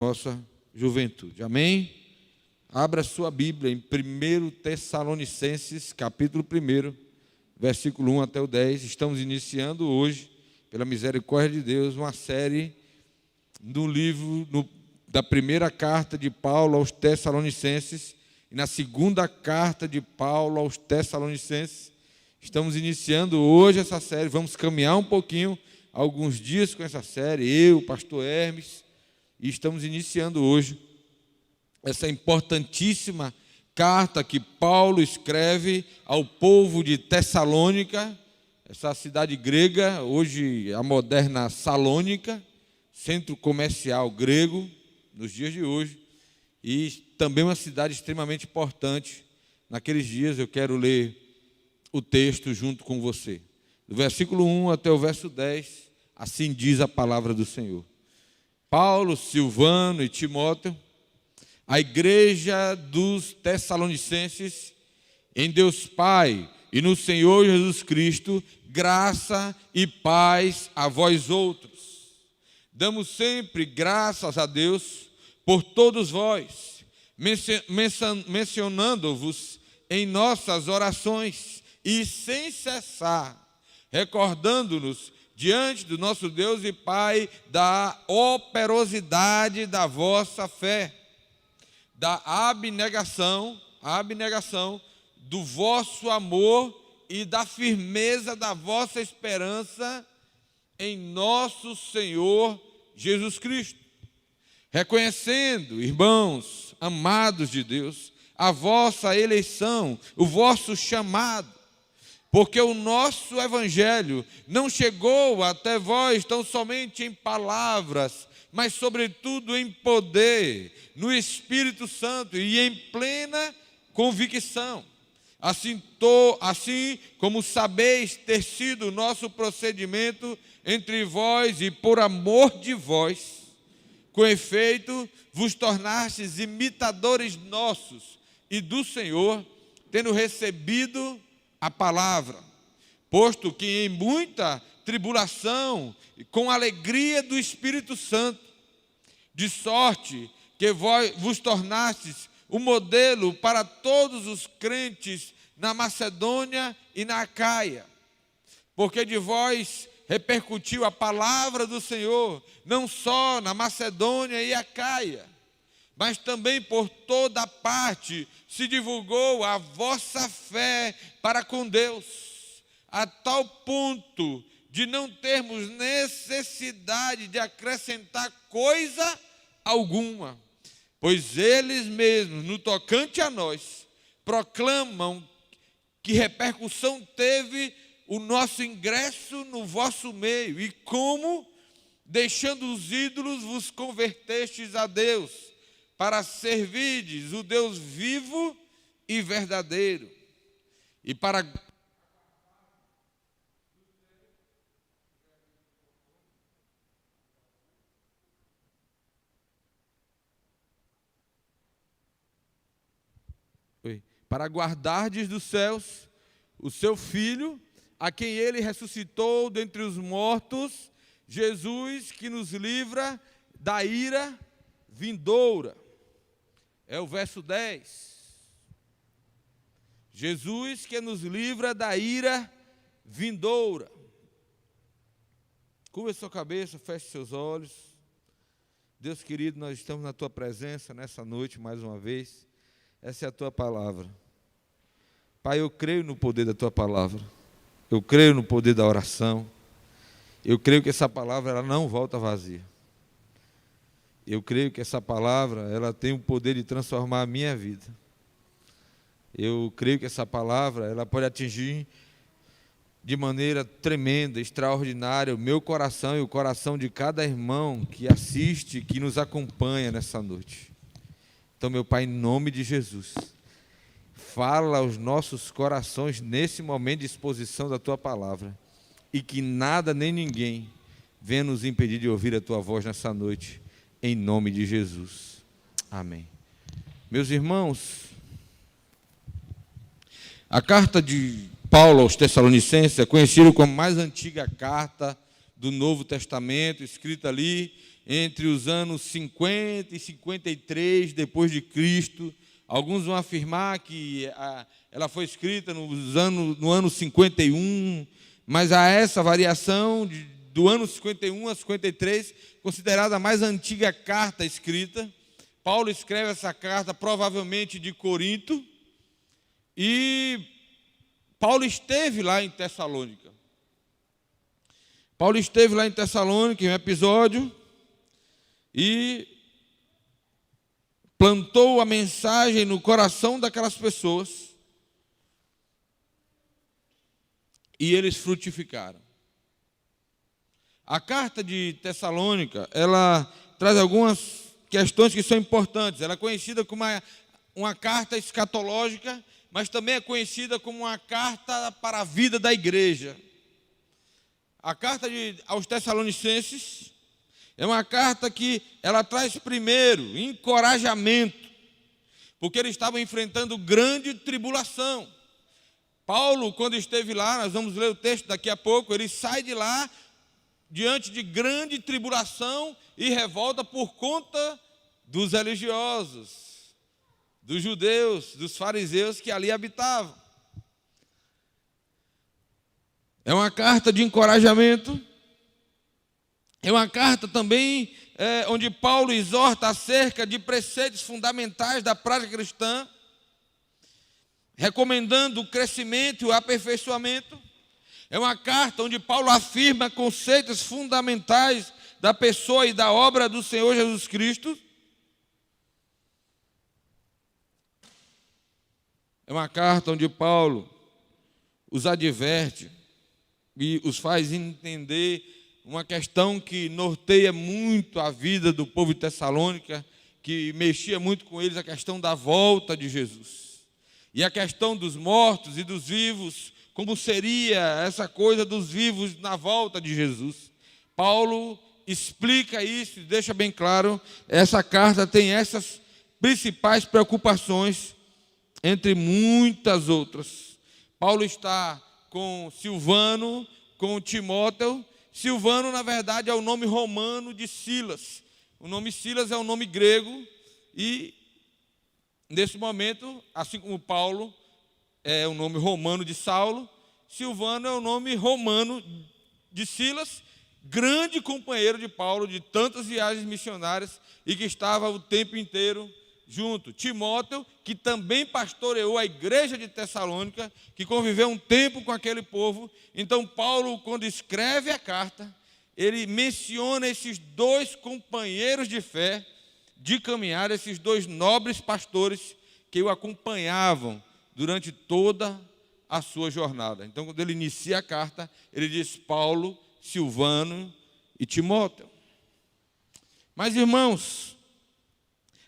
nossa juventude. Amém? Abra sua Bíblia em 1 Tessalonicenses, capítulo 1, versículo 1 até o 10. Estamos iniciando hoje, pela misericórdia de Deus, uma série do livro da primeira carta de Paulo aos Tessalonicenses e na segunda carta de Paulo aos Tessalonicenses. Estamos iniciando hoje essa série, vamos caminhar um pouquinho, alguns dias com essa série, eu, o pastor Hermes, e estamos iniciando hoje essa importantíssima carta que Paulo escreve ao povo de Tessalônica, essa cidade grega, hoje a moderna Salônica, centro comercial grego, nos dias de hoje, e também uma cidade extremamente importante. Naqueles dias eu quero ler o texto junto com você. Do versículo 1 até o verso 10, assim diz a palavra do Senhor. Paulo, Silvano e Timóteo, a igreja dos Tessalonicenses, em Deus Pai e no Senhor Jesus Cristo, graça e paz a vós outros. Damos sempre graças a Deus por todos vós, mencionando-vos em nossas orações e sem cessar, recordando-nos diante do nosso Deus e Pai da operosidade da vossa fé, da abnegação do vosso amor e da firmeza da vossa esperança em nosso Senhor Jesus Cristo. Reconhecendo, irmãos, amados de Deus, a vossa eleição, o vosso chamado, porque o nosso evangelho não chegou até vós tão somente em palavras, mas sobretudo em poder, no Espírito Santo e em plena convicção. Assim como sabeis ter sido o nosso procedimento entre vós e por amor de vós, com efeito vos tornastes imitadores nossos e do Senhor, tendo recebido a palavra, posto que em muita tribulação, com alegria do Espírito Santo, de sorte que vos tornastes o modelo para todos os crentes na Macedônia e na Acaia, porque de vós repercutiu a palavra do Senhor, não só na Macedônia e Acaia, mas também por toda parte se divulgou a vossa fé para com Deus, a tal ponto de não termos necessidade de acrescentar coisa alguma, pois eles mesmos, no tocante a nós, proclamam que repercussão teve o nosso ingresso no vosso meio, e como, deixando os ídolos, vos convertestes a Deus, para servirdes o Deus vivo e verdadeiro, e para guardardes dos céus o seu Filho, a quem ele ressuscitou dentre os mortos, Jesus, que nos livra da ira vindoura. É o verso 10. Jesus que nos livra da ira vindoura. Curva sua cabeça, feche seus olhos. Deus querido, nós estamos na tua presença nessa noite mais uma vez. Essa é a tua palavra. Pai, eu creio no poder da tua palavra. Eu creio no poder da oração. Eu creio que essa palavra ela não volta vazia. Eu creio que essa palavra ela tem o poder de transformar a minha vida. Eu creio que essa palavra ela pode atingir de maneira tremenda, extraordinária, o meu coração e o coração de cada irmão que assiste, que nos acompanha nessa noite. Então, meu Pai, em nome de Jesus, fala aos nossos corações nesse momento de exposição da Tua palavra, e que nada nem ninguém venha nos impedir de ouvir a Tua voz nessa noite, em nome de Jesus. Amém. Meus irmãos, a carta de Paulo aos Tessalonicenses é conhecida como a mais antiga carta do Novo Testamento, escrita ali entre os anos 50 e 53 depois de Cristo. Alguns vão afirmar que ela foi escrita no ano 51, mas há essa variação do ano 51 a 53, considerada a mais antiga carta escrita. Paulo escreve essa carta provavelmente de Corinto, e Paulo esteve lá em Tessalônica. Paulo esteve lá em Tessalônica em um episódio e plantou a mensagem no coração daquelas pessoas, e eles frutificaram. A carta de Tessalônica, ela traz algumas questões que são importantes. Ela é conhecida como uma carta escatológica, mas também é conhecida como uma carta para a vida da igreja. A carta aos Tessalonicenses é uma carta que ela traz primeiro encorajamento, porque eles estavam enfrentando grande tribulação. Paulo, quando esteve lá, nós vamos ler o texto daqui a pouco, ele sai de lá diante de grande tribulação e revolta por conta dos religiosos, dos judeus, dos fariseus que ali habitavam. É uma carta de encorajamento, é uma carta também onde Paulo exorta acerca de preceitos fundamentais da prática cristã, recomendando o crescimento e o aperfeiçoamento. É uma carta onde Paulo afirma conceitos fundamentais da pessoa e da obra do Senhor Jesus Cristo. É uma carta onde Paulo os adverte e os faz entender uma questão que norteia muito a vida do povo de Tessalônica, que mexia muito com eles, a questão da volta de Jesus. E a questão dos mortos e dos vivos, como seria essa coisa dos vivos na volta de Jesus. Paulo explica isso e deixa bem claro, essa carta tem essas principais preocupações, entre muitas outras. Paulo está com Silvano, com Timóteo. Silvano, na verdade, é o nome romano de Silas. O nome Silas é um nome grego e, nesse momento, assim como Paulo é o nome romano de Saulo, Silvano é o nome romano de Silas, grande companheiro de Paulo de tantas viagens missionárias e que estava o tempo inteiro junto. Timóteo, que também pastoreou a igreja de Tessalônica, que conviveu um tempo com aquele povo. Então Paulo, quando escreve a carta, ele menciona esses dois companheiros de fé, de caminhar, esses dois nobres pastores que o acompanhavam durante toda a sua jornada. Então, quando ele inicia a carta, ele diz Paulo, Silvano e Timóteo. Mas, irmãos,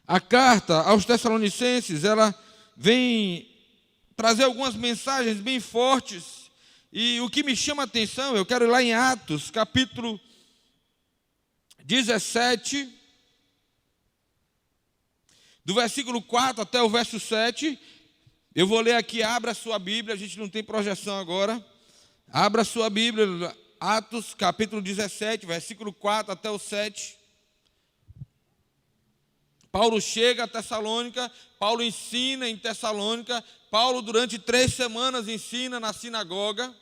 a carta aos Tessalonicenses, ela vem trazer algumas mensagens bem fortes, e o que me chama a atenção, eu quero ir lá em Atos, capítulo 17, do versículo 4 até o verso 7, eu vou ler aqui, abra a sua Bíblia, a gente não tem projeção agora, abra a sua Bíblia, Atos, capítulo 17, versículo 4 até o 7. Paulo chega a Tessalônica, Paulo ensina em Tessalônica, Paulo durante 3 semanas ensina na sinagoga,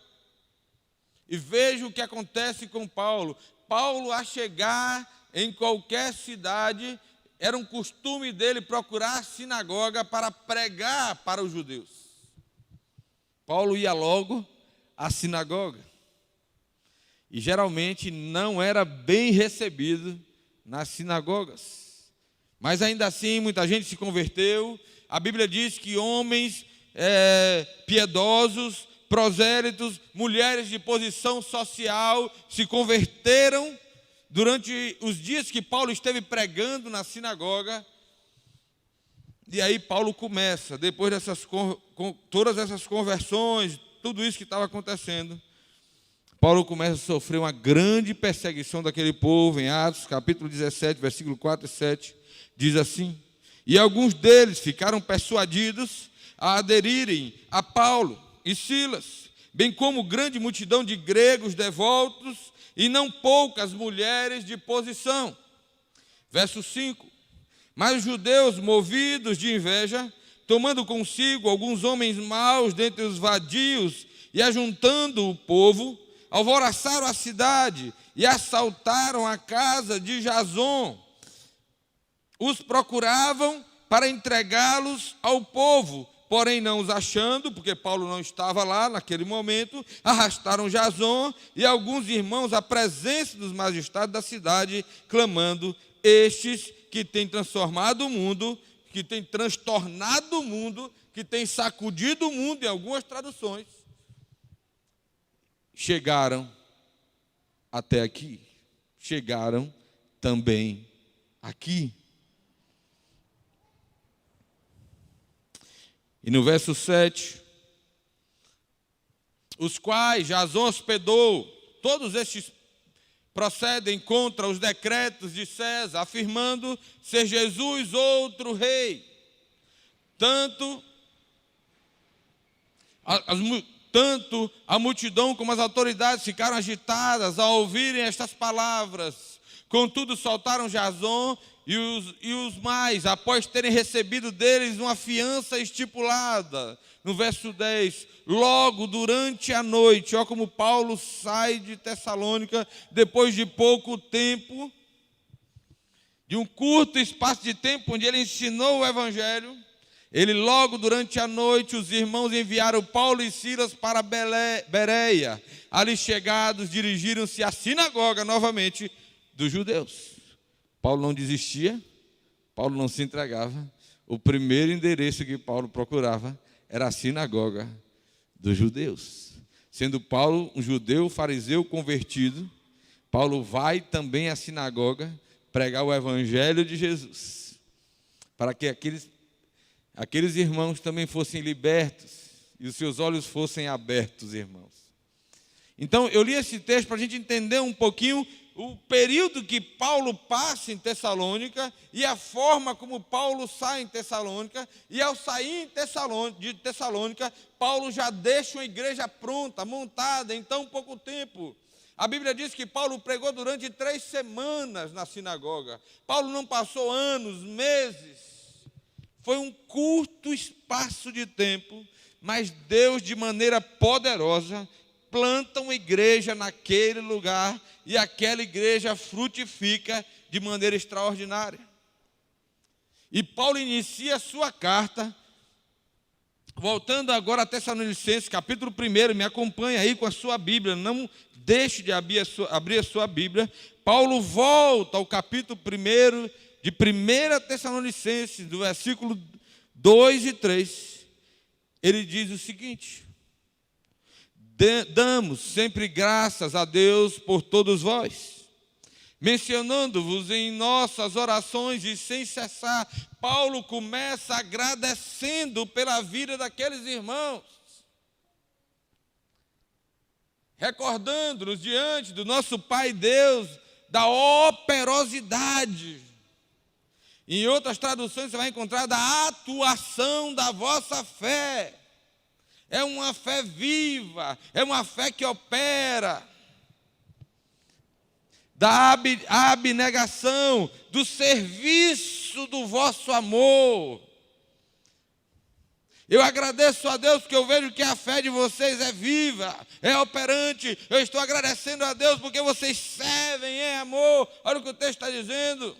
e veja o que acontece com Paulo. Paulo, a chegar em qualquer cidade, era um costume dele procurar a sinagoga para pregar para os judeus. Paulo ia logo à sinagoga, e geralmente não era bem recebido nas sinagogas. Mas ainda assim, muita gente se converteu. A Bíblia diz que homens piedosos, prosélitos, mulheres de posição social se converteram durante os dias que Paulo esteve pregando na sinagoga. E aí Paulo começa, depois dessas todas essas conversões, tudo isso que estava acontecendo, Paulo começa a sofrer uma grande perseguição daquele povo. Em Atos, capítulo 17, versículo 4 e 7, diz assim: e alguns deles ficaram persuadidos a aderirem a Paulo e Silas, bem como grande multidão de gregos devotos e não poucas mulheres de posição. Verso 5. Mas os judeus, movidos de inveja, tomando consigo alguns homens maus dentre os vadios e ajuntando o povo, alvoroçaram a cidade e assaltaram a casa de Jason. Os procuravam para entregá-los ao povo, porém não os achando, porque Paulo não estava lá naquele momento, arrastaram Jason e alguns irmãos à presença dos magistrados da cidade, clamando: estes que têm transformado o mundo, que têm transtornado o mundo, que têm sacudido o mundo, em algumas traduções, chegaram até aqui, chegaram também aqui. E no verso 7, os quais Jason hospedou, todos estes procedem contra os decretos de César, afirmando ser Jesus outro rei. Tanto a multidão como as autoridades ficaram agitadas ao ouvirem estas palavras. Contudo, soltaram Jason e os mais, após terem recebido deles uma fiança estipulada. No verso 10, logo durante a noite, olha como Paulo sai de Tessalônica, depois de pouco tempo, de um curto espaço de tempo, onde ele ensinou o Evangelho, ele logo durante a noite, os irmãos enviaram Paulo e Silas para Bereia. Ali chegados, dirigiram-se à sinagoga novamente dos judeus. Paulo não desistia, Paulo não se entregava. O primeiro endereço que Paulo procurava era a sinagoga dos judeus. Sendo Paulo um judeu fariseu convertido, Paulo vai também à sinagoga pregar o evangelho de Jesus, para que aqueles irmãos também fossem libertos e os seus olhos fossem abertos, irmãos. Então, eu li esse texto para a gente entender um pouquinho o período que Paulo passa em Tessalônica e a forma como Paulo sai em Tessalônica. E ao sair de Tessalônica, Paulo já deixa uma igreja pronta, montada em tão pouco tempo. A Bíblia diz que Paulo pregou durante 3 semanas na sinagoga. Paulo não passou anos, meses. Foi um curto espaço de tempo, mas Deus, de maneira poderosa, planta uma igreja naquele lugar e aquela igreja frutifica de maneira extraordinária. E Paulo inicia a sua carta, voltando agora a Tessalonicenses, capítulo 1, me acompanha aí com a sua Bíblia, não deixe de abrir a sua Bíblia. Paulo volta ao capítulo 1 de 1 Tessalonicenses, do versículo 2 e 3, ele diz o seguinte: damos sempre graças a Deus por todos vós, mencionando-vos em nossas orações e sem cessar. Paulo começa agradecendo pela vida daqueles irmãos, recordando-nos diante do nosso Pai Deus da operosidade. Em outras traduções você vai encontrar da atuação da vossa fé. É uma fé viva, é uma fé que opera, da abnegação, do serviço do vosso amor. Eu agradeço a Deus porque eu vejo que a fé de vocês é viva, é operante. Eu estou agradecendo a Deus porque vocês servem em amor. Olha o que o texto está dizendo.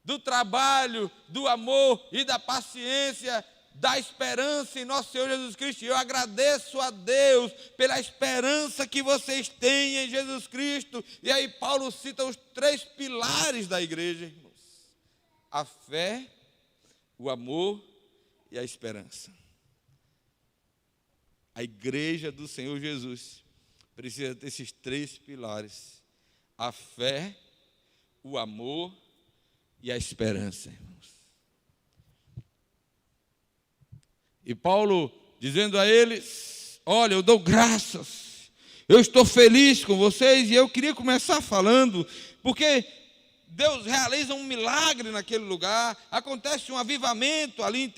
Do trabalho, do amor e da paciência, da esperança em nosso Senhor Jesus Cristo. Eu agradeço a Deus pela esperança que vocês têm em Jesus Cristo. E aí Paulo cita os 3 pilares da igreja, irmãos: a fé, o amor e a esperança. A igreja do Senhor Jesus precisa ter esses 3 pilares: a fé, o amor e a esperança, irmãos. E Paulo dizendo a eles: olha, eu dou graças, eu estou feliz com vocês. E eu queria começar falando, porque Deus realiza um milagre naquele lugar, acontece um avivamento ali em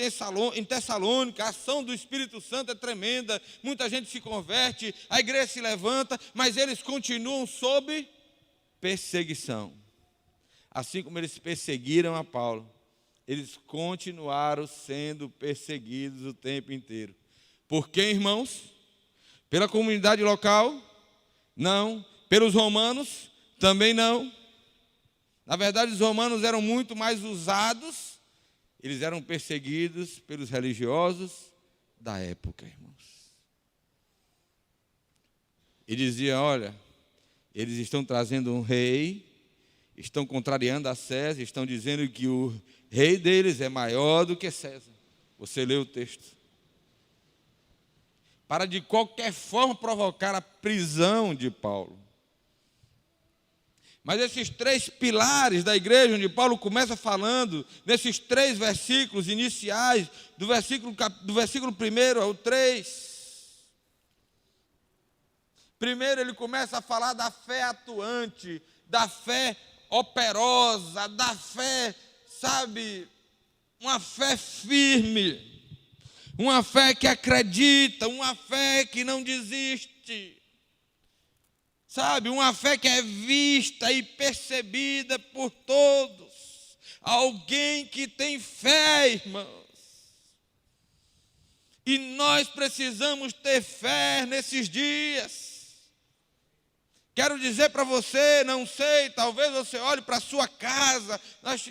Tessalônica, a ação do Espírito Santo é tremenda, muita gente se converte, a igreja se levanta, mas eles continuam sob perseguição. assim como eles perseguiram a Paulo, eles continuaram sendo perseguidos o tempo inteiro. Por quem, irmãos? Pela comunidade local? Não. Pelos romanos? Também não. Na verdade, os romanos eram muito mais usados, eles eram perseguidos pelos religiosos da época, irmãos. E dizia: olha, eles estão trazendo um rei, estão contrariando a César, estão dizendo que o rei deles é maior do que César. Você lê o texto. Para de qualquer forma provocar a prisão de Paulo. Mas esses 3 pilares da igreja, onde Paulo começa falando, nesses 3 versículos iniciais, do versículo 1 ao 3. Primeiro ele começa a falar da fé atuante, da fé operosa, da fé, sabe, uma fé firme, uma fé que acredita, uma fé que não desiste. Sabe, uma fé que é vista e percebida por todos. Alguém que tem fé, irmãos. E nós precisamos ter fé nesses dias. Quero dizer para você, não sei, talvez você olhe para a sua casa. Nós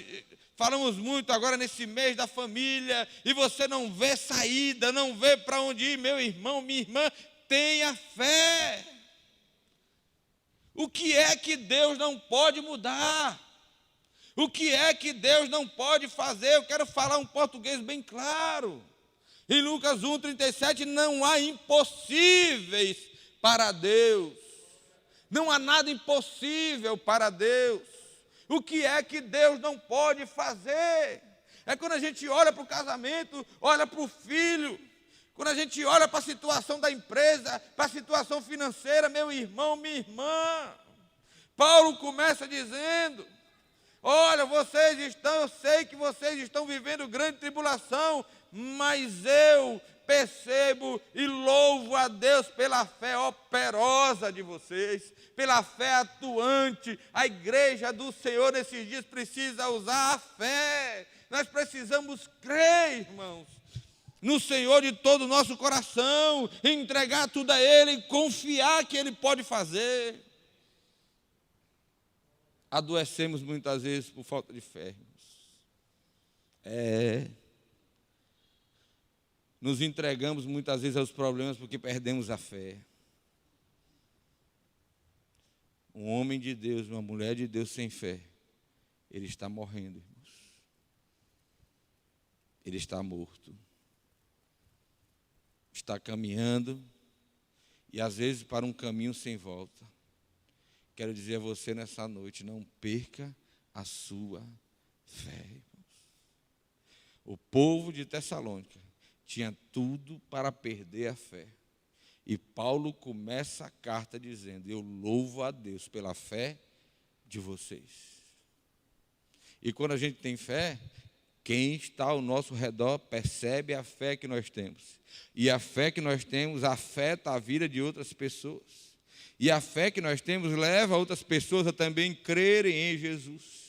falamos muito agora nesse mês da família. E você não vê saída, não vê para onde ir, meu irmão, minha irmã. Tenha fé. O que é que Deus não pode mudar? O que é que Deus não pode fazer? Eu quero falar um português bem claro. Em Lucas 1:37, não há impossíveis para Deus. Não há nada impossível para Deus. O que é que Deus não pode fazer? É quando a gente olha para o casamento, olha para o filho, quando a gente olha para a situação da empresa, para a situação financeira, meu irmão, minha irmã. Paulo começa dizendo: olha, eu sei que vocês estão vivendo grande tribulação, mas eu percebo e louvo a Deus pela fé operosa de vocês, pela fé atuante. A igreja do Senhor nesses dias precisa usar a fé. Nós precisamos crer, irmãos, no Senhor de todo o nosso coração, entregar tudo a Ele e confiar que Ele pode fazer. Adoecemos muitas vezes por falta de fé, irmãos. Nos entregamos muitas vezes aos problemas porque perdemos a fé. Um homem de Deus, uma mulher de Deus sem fé, ele está morrendo, irmãos. Ele está morto. Está caminhando, e às vezes para um caminho sem volta. Quero dizer a você nessa noite, não perca a sua fé, irmãos. O povo de Tessalônica tinha tudo para perder a fé. E Paulo começa a carta dizendo: eu louvo a Deus pela fé de vocês. E quando a gente tem fé, quem está ao nosso redor percebe a fé que nós temos. E a fé que nós temos afeta a vida de outras pessoas. E a fé que nós temos leva outras pessoas a também crerem em Jesus.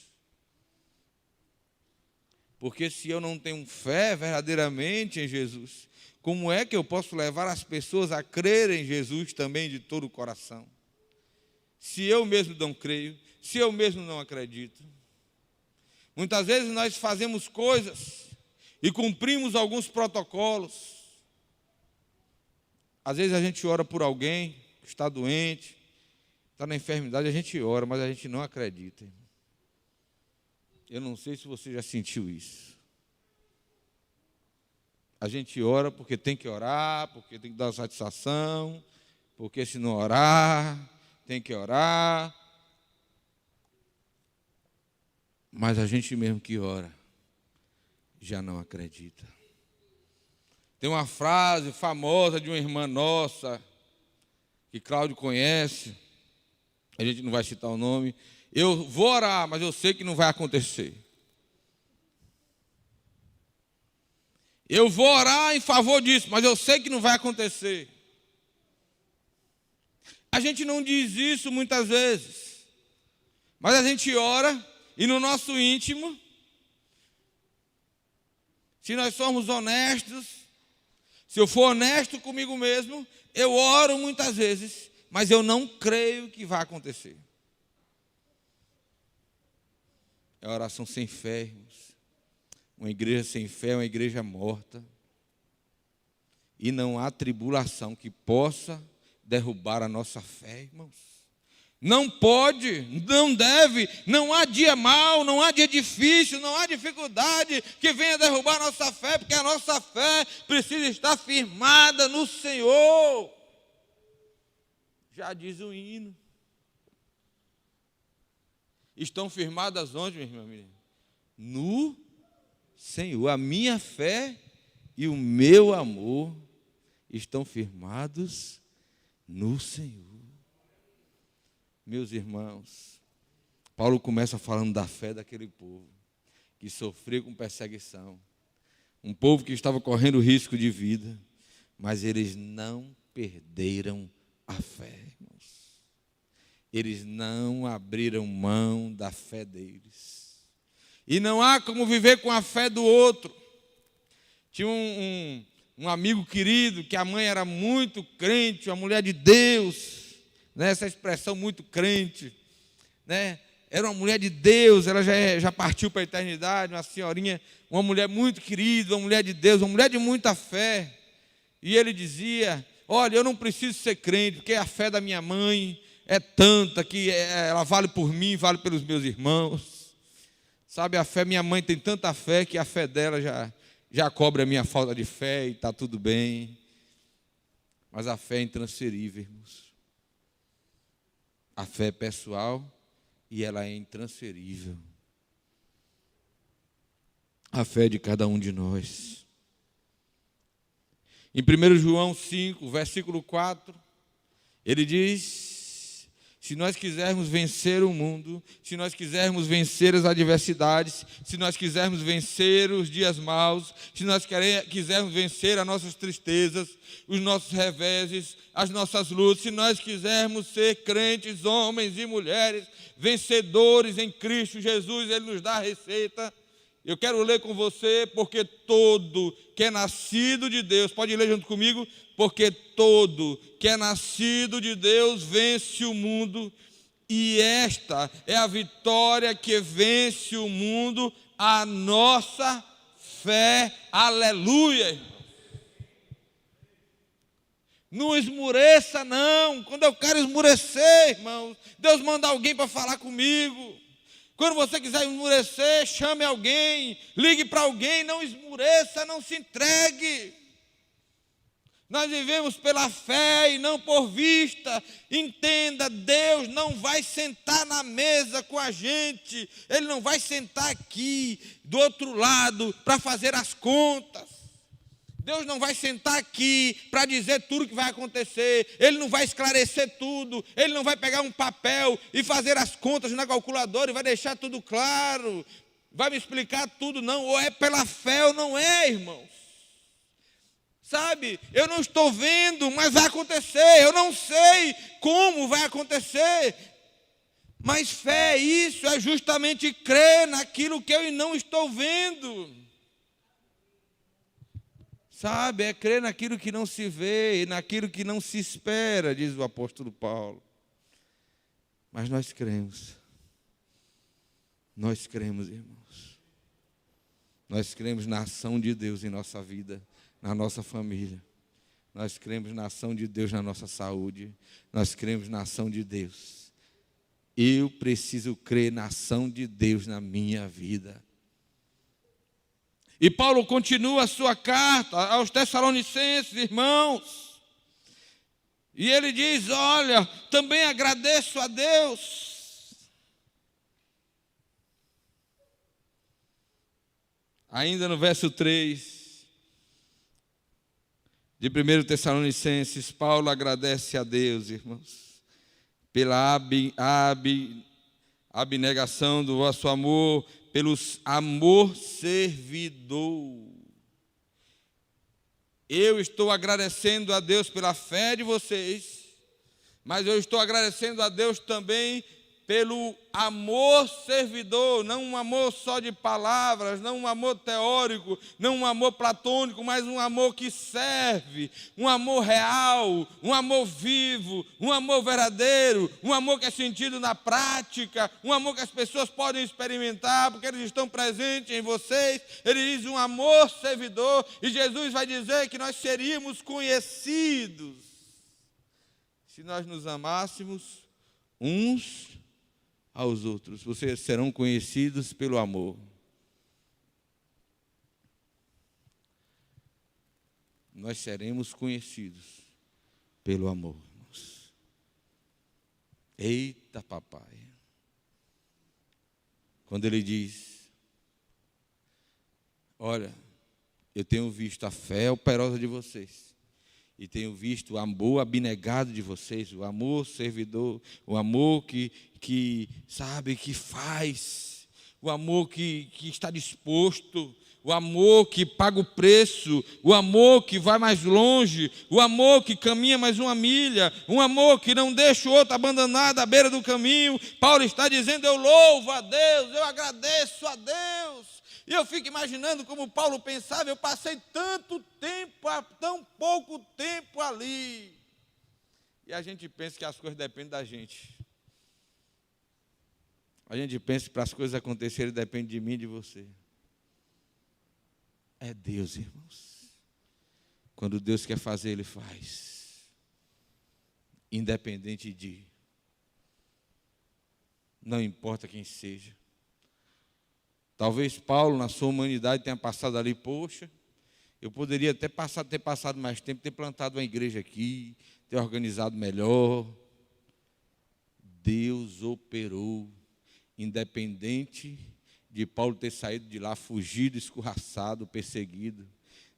Porque se eu não tenho fé verdadeiramente em Jesus, como é que eu posso levar as pessoas a crerem em Jesus também de todo o coração? Se eu mesmo não creio, se eu mesmo não acredito. Muitas vezes nós fazemos coisas e cumprimos alguns protocolos. Às vezes a gente ora por alguém que está doente, está na enfermidade, a gente ora, mas a gente não acredita. Eu não sei se você já sentiu isso. A gente ora porque tem que orar, porque tem que dar satisfação, porque se não orar, tem que orar. Mas a gente mesmo que ora, já não acredita. Tem uma frase famosa de uma irmã nossa, que Cláudio conhece, a gente não vai citar o nome. Eu vou orar, mas eu sei que não vai acontecer. Eu vou orar em favor disso, mas eu sei que não vai acontecer. A gente não diz isso muitas vezes, mas a gente ora e no nosso íntimo, se nós somos honestos, se eu for honesto comigo mesmo, eu oro muitas vezes, mas eu não creio que vai acontecer. É oração sem fé, irmãos. Uma igreja sem fé é uma igreja morta. E não há tribulação que possa derrubar a nossa fé, irmãos. Não pode, não deve, não há dia mau, não há dia difícil, não há dificuldade que venha derrubar a nossa fé, porque a nossa fé precisa estar firmada no Senhor. Já diz o hino. Estão firmadas onde, minha irmã? No Senhor. A minha fé e o meu amor estão firmados no Senhor. Meus irmãos, Paulo começa falando da fé daquele povo que sofreu com perseguição. Um povo que estava correndo risco de vida, mas eles não perderam a fé, irmãos. Eles não abriram mão da fé deles. E não há como viver com a fé do outro. Tinha um amigo querido, que a mãe era muito crente, uma mulher de Deus, né? Essa expressão muito crente, né? Era uma mulher de Deus, ela já partiu para a eternidade, uma senhorinha, uma mulher muito querida, uma mulher de Deus, uma mulher de muita fé. E ele dizia: olha, eu não preciso ser crente, porque a fé da minha mãe é tanta que ela vale por mim, vale pelos meus irmãos. Sabe, a fé, minha mãe tem tanta fé que a fé dela já cobre a minha falta de fé e está tudo bem. Mas a fé é intransferível, irmãos. A fé é pessoal e ela é intransferível. A fé de cada um de nós. Em 1 João 5, versículo 4, ele diz: se nós quisermos vencer o mundo, se nós quisermos vencer as adversidades, se nós quisermos vencer os dias maus, se nós quisermos vencer as nossas tristezas, os nossos reveses, as nossas lutas, se nós quisermos ser crentes, homens e mulheres, vencedores em Cristo Jesus, Ele nos dá a receita. Eu quero ler com você: porque todo que é nascido de Deus, pode ler junto comigo, porque todo que é nascido de Deus vence o mundo, e esta é a vitória que vence o mundo, a nossa fé. Aleluia, irmão. Não esmureça, não. Quando eu quero esmurecer, irmãos, Deus manda alguém para falar comigo. Quando você quiser esmurecer, chame alguém, ligue para alguém, não esmureça, não se entregue. Nós vivemos pela fé e não por vista. Entenda, Deus não vai sentar na mesa com a gente, Ele não vai sentar aqui do outro lado para fazer as contas. Deus não vai sentar aqui para dizer tudo o que vai acontecer. Ele não vai esclarecer tudo. Ele não vai pegar um papel e fazer as contas na calculadora e vai deixar tudo claro. Vai me explicar tudo, não. Ou é pela fé ou não é, irmãos. Sabe, eu não estou vendo, mas vai acontecer. Eu não sei como vai acontecer. Mas fé é isso, é justamente crer naquilo que eu não estou vendo. Sabe, é crer naquilo que não se vê e naquilo que não se espera, diz o apóstolo Paulo. Mas nós cremos. Nós cremos, irmãos. Nós cremos na ação de Deus em nossa vida, na nossa família. Nós cremos na ação de Deus na nossa saúde. Nós cremos na ação de Deus. Eu preciso crer na ação de Deus na minha vida. E Paulo continua a sua carta aos Tessalonicenses, irmãos. E ele diz: olha, também agradeço a Deus. Ainda no verso 3 de 1 Tessalonicenses, Paulo agradece a Deus, irmãos, pela abnegação do vosso amor, pelo amor servidor. Eu estou agradecendo a Deus pela fé de vocês, mas eu estou agradecendo a Deus também pelo amor servidor, não um amor só de palavras, não um amor teórico, não um amor platônico, mas um amor que serve, um amor real, um amor vivo, um amor verdadeiro, um amor que é sentido na prática, um amor que as pessoas podem experimentar, porque eles estão presentes em vocês. Ele diz um amor servidor, e Jesus vai dizer que nós seríamos conhecidos se nós nos amássemos uns aos outros. Vocês serão conhecidos pelo amor. Nós seremos conhecidos pelo amor, irmãos. Eita, papai. Quando ele diz: olha, eu tenho visto a fé operosa de vocês, e tenho visto o amor abnegado de vocês, o amor servidor, o amor que sabe, que faz, o amor que está disposto, o amor que paga o preço, o amor que vai mais longe, o amor que caminha mais uma milha, um amor que não deixa o outro abandonado à beira do caminho. Paulo está dizendo: eu louvo a Deus, eu agradeço a Deus. E eu fico imaginando como Paulo pensava: eu passei tanto tempo, há tão pouco tempo ali. E a gente pensa que as coisas dependem da gente. A gente pensa que para as coisas acontecerem depende de mim e de você. É Deus, irmãos. Quando Deus quer fazer, Ele faz. Independente de. Não importa quem seja. Talvez Paulo, na sua humanidade, tenha passado ali: poxa, eu poderia até ter passado mais tempo, ter plantado uma igreja aqui, ter organizado melhor. Deus operou, independente de Paulo ter saído de lá fugido, escorraçado, perseguido.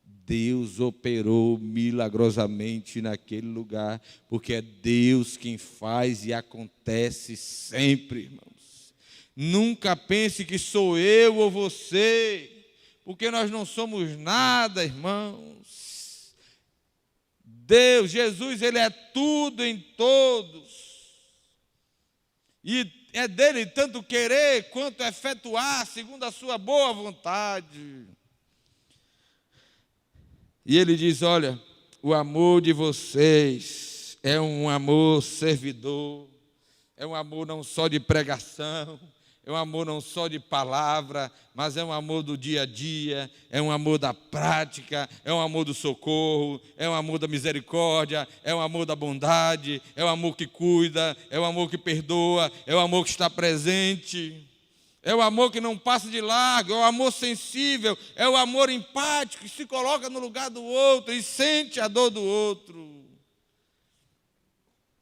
Deus operou milagrosamente naquele lugar, porque é Deus quem faz e acontece sempre, irmãos. Nunca pense que sou eu ou você, porque nós não somos nada, irmãos. Deus, Jesus, Ele é tudo em todos. E é dele tanto querer quanto efetuar, segundo a sua boa vontade. E Ele diz: olha, o amor de vocês é um amor servidor, é um amor não só de pregação, é um amor não só de palavra, mas é um amor do dia a dia, é um amor da prática, é um amor do socorro, é um amor da misericórdia, é um amor da bondade, é um amor que cuida, é um amor que perdoa, é um amor que está presente, é o amor que não passa de largo, é o amor sensível, é o amor empático, que se coloca no lugar do outro e sente a dor do outro.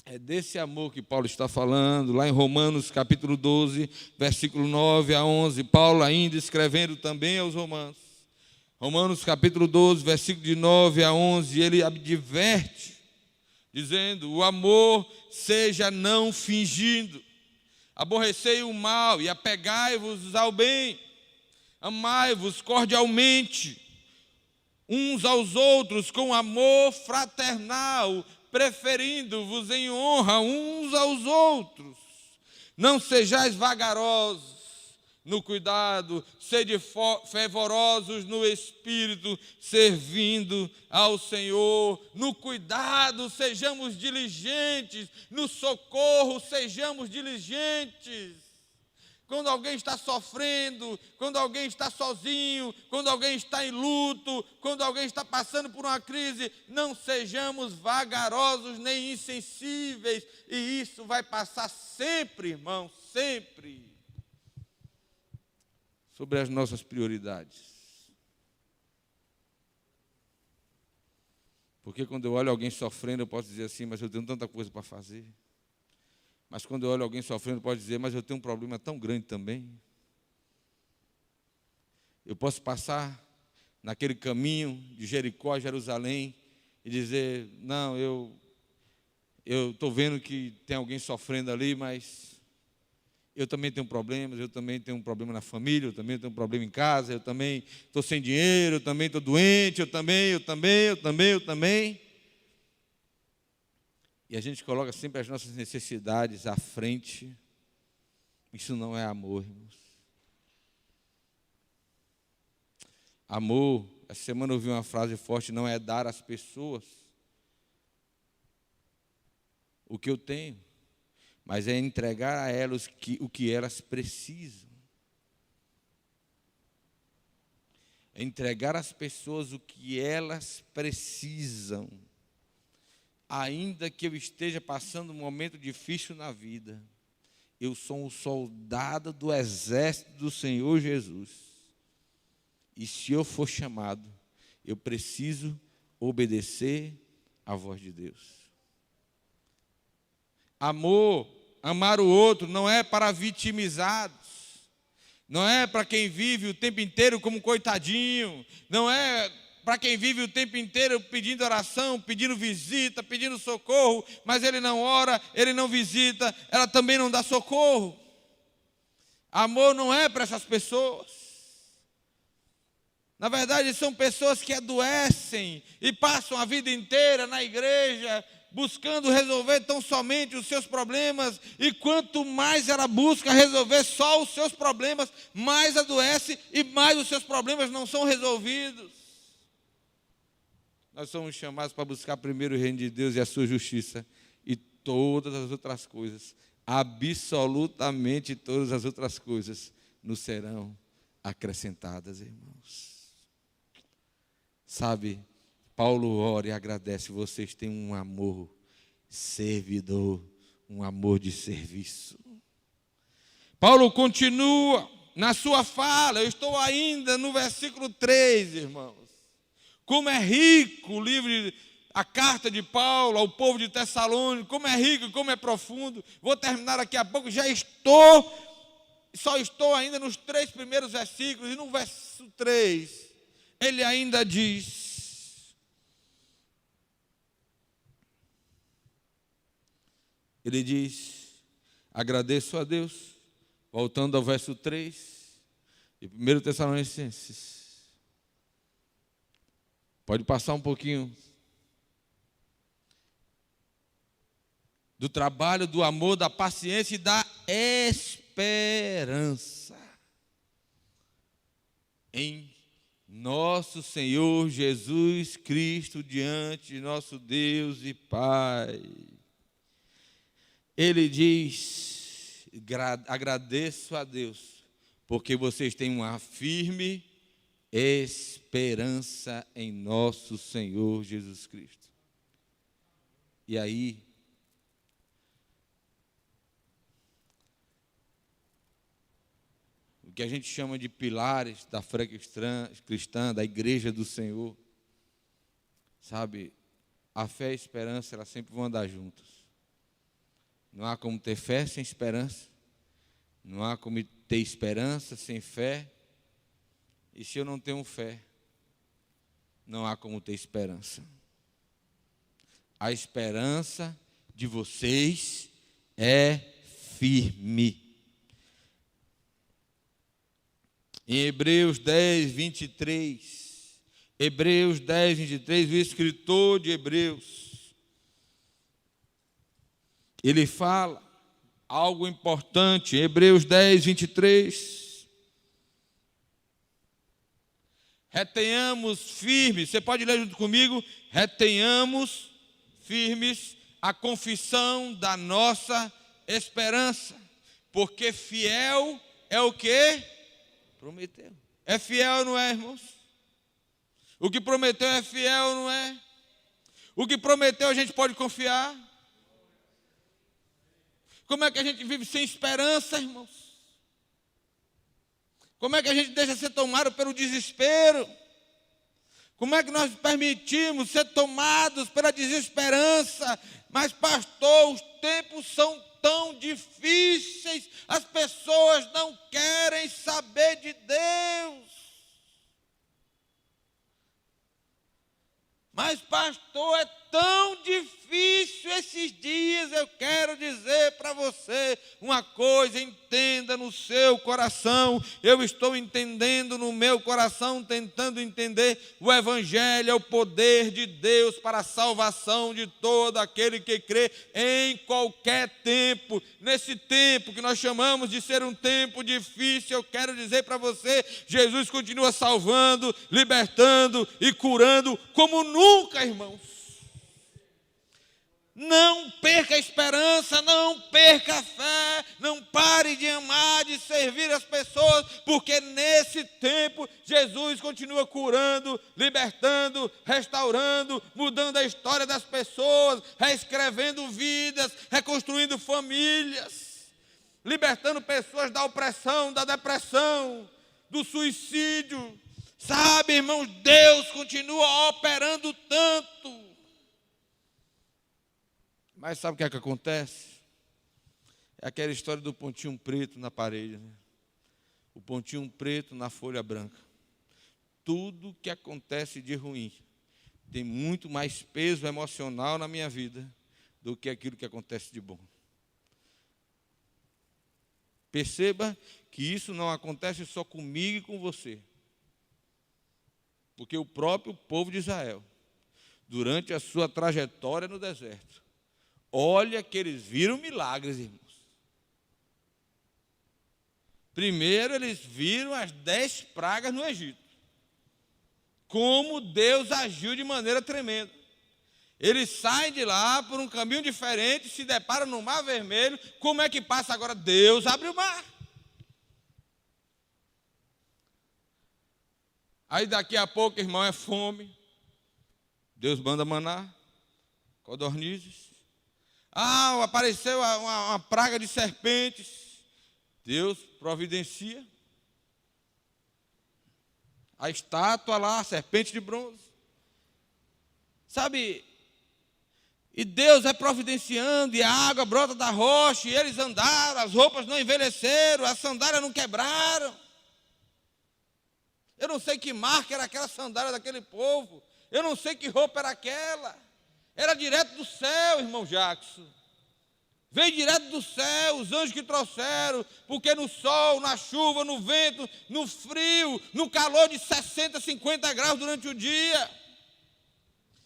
É desse amor que Paulo está falando, lá em Romanos capítulo 12, versículo 9 a 11, Paulo ainda escrevendo também aos romanos. Romanos capítulo 12, versículo de 9 a 11, ele adverte, dizendo: o amor seja não fingido, aborrecei o mal e apegai-vos ao bem, amai-vos cordialmente, uns aos outros com amor fraternal, preferindo-vos em honra uns aos outros. Não sejais vagarosos no cuidado, sede fervorosos no espírito, servindo ao Senhor. No cuidado, sejamos diligentes. No socorro, sejamos diligentes. Quando alguém está sofrendo, quando alguém está sozinho, quando alguém está em luto, quando alguém está passando por uma crise, não sejamos vagarosos nem insensíveis. E isso vai passar sempre, irmão, sempre. Sobre as nossas prioridades. Porque quando eu olho alguém sofrendo, eu posso dizer assim: mas eu tenho tanta coisa para fazer. Mas quando eu olho alguém sofrendo, pode dizer: mas eu tenho um problema tão grande também. Eu posso passar naquele caminho de Jericó a Jerusalém e dizer: não, eu estou vendo que tem alguém sofrendo ali, mas eu também tenho problemas, eu também tenho um problema na família, eu também tenho um problema em casa, eu também estou sem dinheiro, eu também estou doente, eu também. E a gente coloca sempre as nossas necessidades à frente Isso não é amor, irmãos. Amor, essa semana eu ouvi uma frase forte, não é dar às pessoas o que eu tenho, mas é entregar a elas o que elas precisam. É entregar às pessoas o que elas precisam. Ainda que eu esteja passando um momento difícil na vida, eu sou um soldado do exército do Senhor Jesus. E se eu for chamado, eu preciso obedecer à voz de Deus. Amar o outro não é para vitimizados. Não é para quem vive o tempo inteiro como coitadinho. Não é para quem vive o tempo inteiro pedindo oração, pedindo visita, pedindo socorro, mas ele não ora, ele não visita, ela também não dá socorro. Amor não é para essas pessoas. Na verdade, são pessoas que adoecem e passam a vida inteira na igreja, buscando resolver tão somente os seus problemas, e quanto mais ela busca resolver só os seus problemas, mais adoece e mais os seus problemas não são resolvidos. Nós somos chamados para buscar primeiro o reino de Deus e a sua justiça, e todas as outras coisas, absolutamente todas as outras coisas, nos serão acrescentadas, irmãos. Sabe, Paulo ora e agradece, vocês têm um amor servidor, um amor de serviço. Paulo continua na sua fala, eu estou ainda no versículo 3, irmãos. Como é rico o livro, a carta de Paulo ao povo de Tessalônica, como é rico, como é profundo. Vou terminar daqui a pouco, só estou ainda nos 3 primeiros versículos, e no verso 3, ele ainda diz, agradeço a Deus, voltando ao verso 3, de 1 Tessalonicenses. Pode passar um pouquinho. Do trabalho, do amor, da paciência e da esperança em nosso Senhor Jesus Cristo, diante de nosso Deus e Pai. Ele diz, agradeço a Deus, porque vocês têm uma firme esperança em nosso Senhor Jesus Cristo. E aí, o que a gente chama de pilares da fé cristã, da igreja do Senhor, sabe, a fé e a esperança, elas sempre vão andar juntas. Não há como ter fé sem esperança, não há como ter esperança sem fé, e se eu não tenho fé, não há como ter esperança. A esperança de vocês é firme. Em Hebreus 10, 23, o escritor de Hebreus, ele fala algo importante, Hebreus 10, 23, retenhamos firmes, você pode ler junto comigo, retenhamos firmes a confissão da nossa esperança, porque fiel é o que prometeu. É fiel, não é, irmãos? O que prometeu é fiel, não é? O que prometeu a gente pode confiar. Como é que a gente vive sem esperança, irmãos? Como é que a gente deixa ser tomado pelo desespero? Como é que nós permitimos ser tomados pela desesperança? Mas, pastor, os tempos são tão difíceis, as pessoas não querem saber de Deus. Mas, pastor, é tão difícil nesses dias eu quero dizer para você uma coisa, entenda no seu coração. Eu estou entendendo no meu coração, tentando entender o Evangelho, é o poder de Deus para a salvação de todo aquele que crê em qualquer tempo. Nesse tempo que nós chamamos de ser um tempo difícil, eu quero dizer para você, Jesus continua salvando, libertando e curando como nunca, irmãos. Não perca a esperança, não perca a fé, não pare de amar, de servir as pessoas, porque nesse tempo Jesus continua curando, libertando, restaurando, mudando a história das pessoas, reescrevendo vidas, reconstruindo famílias, libertando pessoas da opressão, da depressão, do suicídio. Sabe, irmãos, Deus continua operando tanto. Mas sabe o que é que acontece? É aquela história do pontinho preto na parede, né? O pontinho preto na folha branca. Tudo que acontece de ruim tem muito mais peso emocional na minha vida do que aquilo que acontece de bom. Perceba que isso não acontece só comigo e com você. Porque o próprio povo de Israel, durante a sua trajetória no deserto, olha que eles viram milagres, irmãos. Primeiro eles viram as 10 pragas no Egito. Como Deus agiu de maneira tremenda. Eles saem de lá por um caminho diferente, se deparam no Mar Vermelho. Como é que passa agora? Deus abre o mar. Aí daqui a pouco, irmão, é fome. Deus manda maná, codornizes. Apareceu uma praga de serpentes. Deus providencia. A estátua lá, a serpente de bronze. Sabe? E Deus é providenciando, e a água brota da rocha, e eles andaram, as roupas não envelheceram, as sandálias não quebraram. Eu não sei que marca era aquela sandália daquele povo. Eu não sei que roupa era aquela. Era direto do céu, irmão Jackson. Veio direto do céu, os anjos que trouxeram, porque no sol, na chuva, no vento, no frio, no calor de 60, 50 graus durante o dia,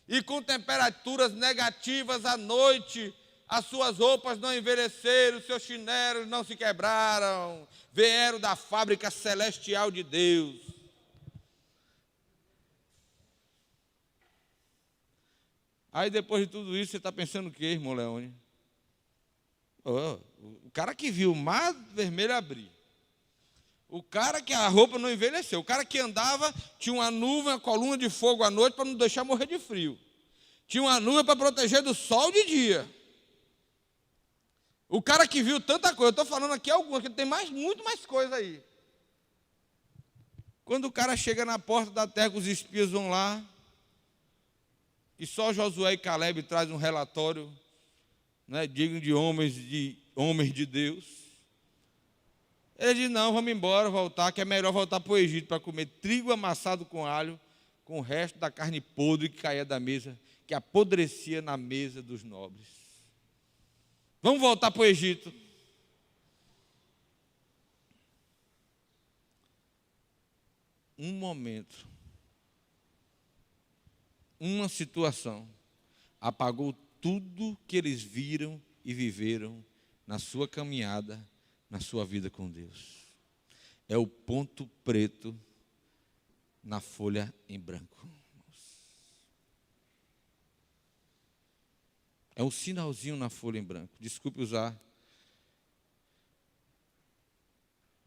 e com temperaturas negativas à noite, as suas roupas não envelheceram, os seus chinelos não se quebraram, vieram da fábrica celestial de Deus. Aí depois de tudo isso, você está pensando o quê, irmão Leone? O cara que viu o Mar Vermelho abrir, o cara que a roupa não envelheceu, o cara que andava, tinha uma nuvem, uma coluna de fogo à noite para não deixar morrer de frio, tinha uma nuvem para proteger do sol de dia. O cara que viu tanta coisa, eu estou falando aqui algumas, porque tem muito mais coisa aí. Quando o cara chega na porta da terra, que os espias vão lá, e só Josué e Caleb trazem um relatório, né, digno de homens de Deus. Ele diz, não, vamos embora, voltar, que é melhor voltar para o Egito para comer trigo amassado com alho, com o resto da carne podre que caía da mesa, que apodrecia na mesa dos nobres. Vamos voltar para o Egito. Um momento, uma situação, apagou tudo que eles viram e viveram na sua caminhada, na sua vida com Deus. É o ponto preto na folha em branco. É um sinalzinho na folha em branco. Desculpe usar.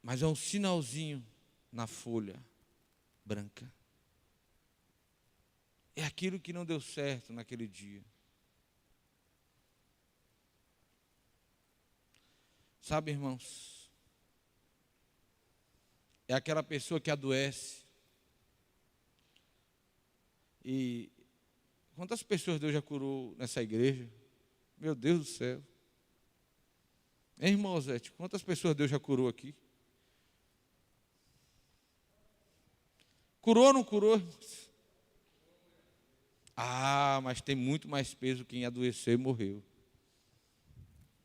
Mas é um sinalzinho na folha branca. É aquilo que não deu certo naquele dia. Sabe, irmãos, é aquela pessoa que adoece. E quantas pessoas Deus já curou nessa igreja? Meu Deus do céu. Hein, irmão Zete, quantas pessoas Deus já curou aqui? Curou ou não curou, irmãos? Mas tem muito mais peso quem adoeceu e morreu.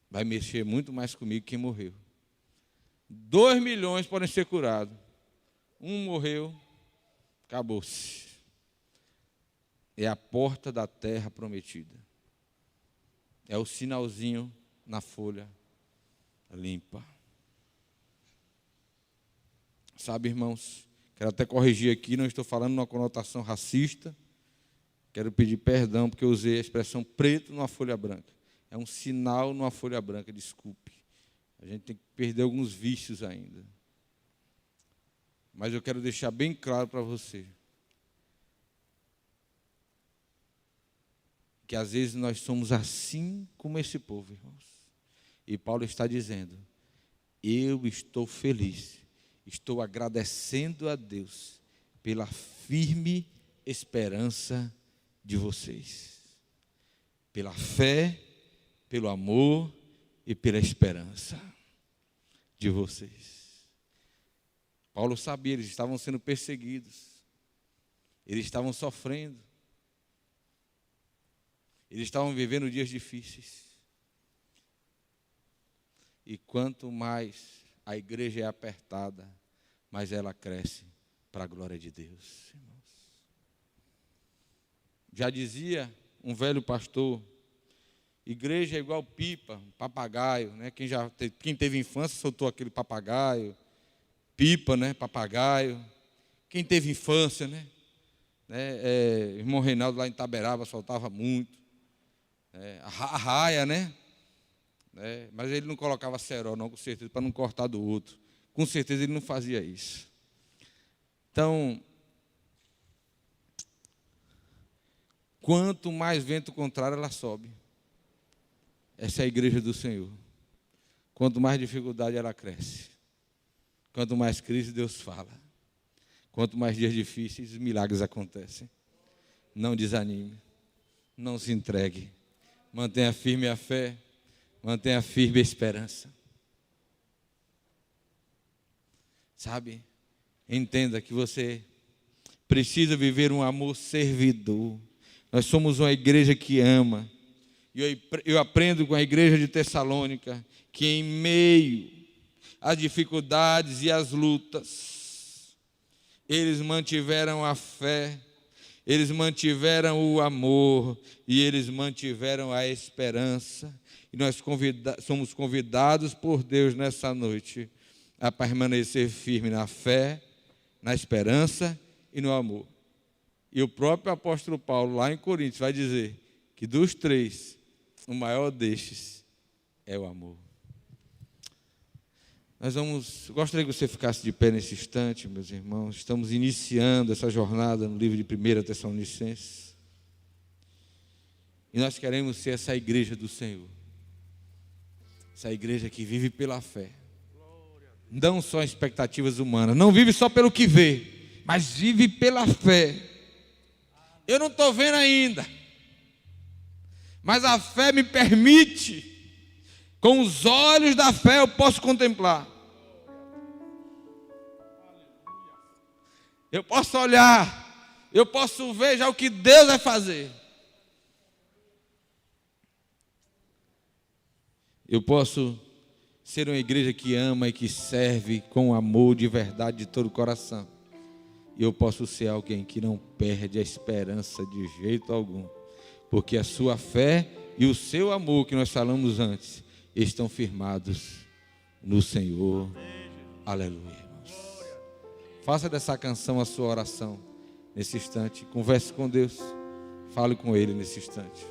vai mexer muito mais comigo que quem morreu. 2 milhões podem ser curados. Um morreu, acabou-se. É a porta da terra prometida. É o sinalzinho na folha limpa. Sabe, irmãos, quero até corrigir aqui, não estou falando numa conotação racista. Quero pedir perdão porque eu usei a expressão preto numa folha branca. É um sinal numa folha branca, desculpe. A gente tem que perder alguns vícios ainda. Mas eu quero deixar bem claro para você que às vezes nós somos assim como esse povo, irmãos. E Paulo está dizendo: eu estou feliz, estou agradecendo a Deus pela firme esperança de vocês, pela fé, pelo amor e pela esperança de vocês. Paulo sabia, eles estavam sendo perseguidos, eles estavam sofrendo, eles estavam vivendo dias difíceis. E quanto mais a igreja é apertada, mais ela cresce para a glória de Deus, irmãos. Já dizia um velho pastor: igreja é igual pipa, papagaio, né? Quem teve infância soltou aquele papagaio, pipa, né? Papagaio. Quem teve infância, né? Irmão Reinaldo lá em Itaberaba soltava muito. A raia, né? Mas ele não colocava cerol, não, com certeza, para não cortar do outro. Com certeza ele não fazia isso. Então, quanto mais vento contrário, ela sobe. Essa é a igreja do Senhor. Quanto mais dificuldade, ela cresce. Quanto mais crise, Deus fala. Quanto mais dias difíceis, milagres acontecem. Não desanime. Não se entregue. Mantenha firme a fé. Mantenha firme a esperança. Sabe? Entenda que você precisa viver um amor servidor. Nós somos uma igreja que ama. E eu aprendo com a igreja de Tessalônica que em meio às dificuldades e às lutas, eles mantiveram a fé, eles mantiveram o amor e eles mantiveram a esperança. E nós somos convidados por Deus nessa noite a permanecer firme na fé, na esperança e no amor. E o próprio apóstolo Paulo, lá em Coríntios, vai dizer que dos três, o maior destes é o amor. Gostaria que você ficasse de pé nesse instante, meus irmãos. Estamos iniciando essa jornada no livro de 1 Tessalonicenses. E nós queremos ser essa igreja do Senhor. Essa igreja que vive pela fé. Não só expectativas humanas. Não vive só pelo que vê, mas vive pela fé. Eu não estou vendo ainda, mas a fé me permite. Com os olhos da fé eu posso contemplar. Eu posso olhar. Eu posso ver já o que Deus vai fazer. Eu posso ser uma igreja que ama e que serve com amor de verdade de todo o coração. E eu posso ser alguém que não perde a esperança de jeito algum. Porque a sua fé e o seu amor que nós falamos antes estão firmados no Senhor. Aleluia, irmãos. Faça dessa canção a sua oração nesse instante. Converse com Deus. Fale com Ele nesse instante.